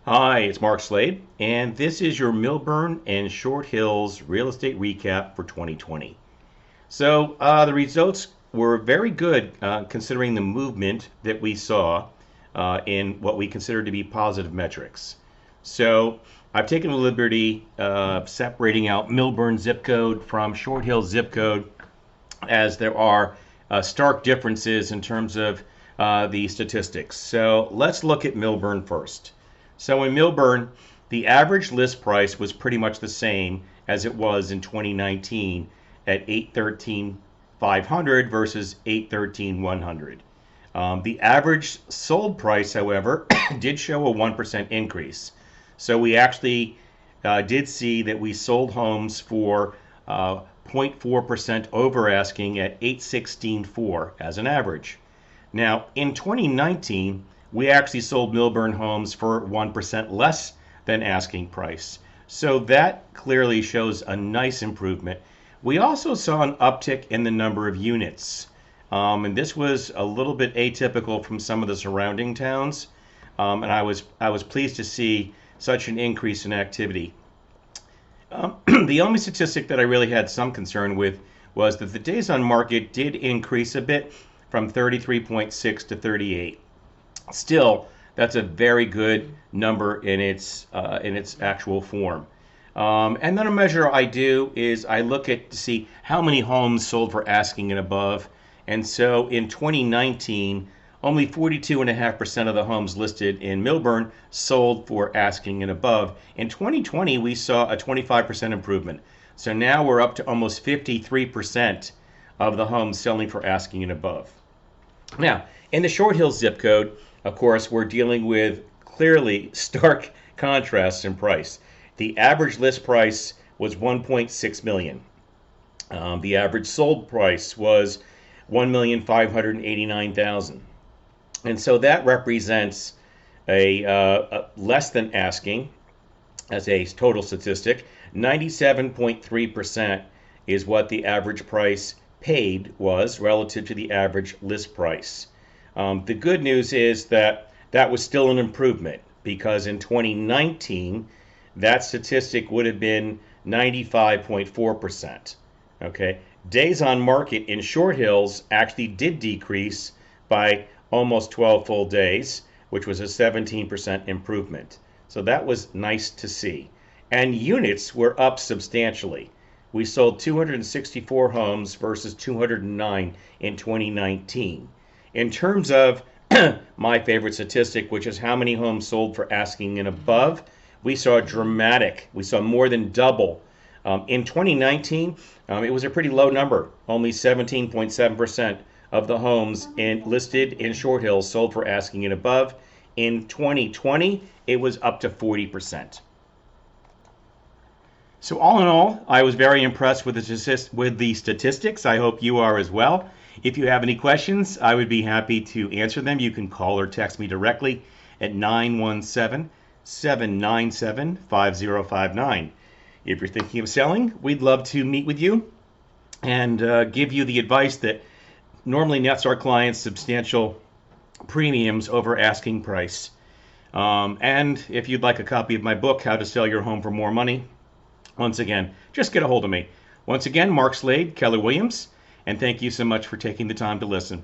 Hi, it's Mark Slade, and this is your Millburn and Short Hills real estate recap for 2020. The results were very good considering the movement that we saw in what we consider to be positive metrics. So, I've taken the liberty of separating out Millburn zip code from Short Hills zip code as there are stark differences in terms of the statistics. So, let's look at Millburn first. So in Millburn, the average list price was pretty much the same as it was in 2019 at 813,500 versus 813,100. The average sold price, however, did show a 1% increase. So we actually did see that we sold homes for 0.4% over asking at 816,400 as an average. Now, in 2019, we actually sold Millburn homes for 1% less than asking price. So that clearly shows a nice improvement. We also saw an uptick in the number of units. And this was a little bit atypical from some of the surrounding towns. And I was pleased to see such an increase in activity. The only statistic that I really had some concern with was that the days on market did increase a bit from 33.6 to 38. Still, that's a very good number in its actual form. And then a measure I do is I look at to see how many homes sold for asking and above. And so in 2019, only 42.5% of the homes listed in Millburn sold for asking and above. In 2020, we saw a 25% improvement. So now we're up to almost 53% of the homes selling for asking and above. Now, in the Short Hills zip code, of course, we're dealing with clearly stark contrasts in price. The average list price was 1.6 million. The average sold price was 1,589,000. And so that represents a less than asking as a total statistic. 97.3% is what the average price paid was relative to the average list price. The good news is that that was still an improvement because in 2019, that statistic would have been 95.4%. Okay, days on market in Short Hills actually did decrease by almost 12 full days, which was a 17% improvement. So that was nice to see. And units were up substantially. We sold 264 homes versus 209 in 2019. In terms of my favorite statistic, which is how many homes sold for asking and above, we saw more than double. In 2019, it was a pretty low number. Only 17.7% of the homes listed in Short Hills sold for asking and above. In 2020, it was up to 40%. So all in all, I was very impressed with the statistics. I hope you are as well. If you have any questions, I would be happy to answer them. You can call or text me directly at 917-797-5059. If you're thinking of selling, we'd love to meet with you and give you the advice that normally nets our clients substantial premiums over asking price. And if you'd like a copy of my book, How to Sell Your Home for More Money, once again, just get a hold of me. Once again, Mark Slade, Keller Williams, and thank you so much for taking the time to listen.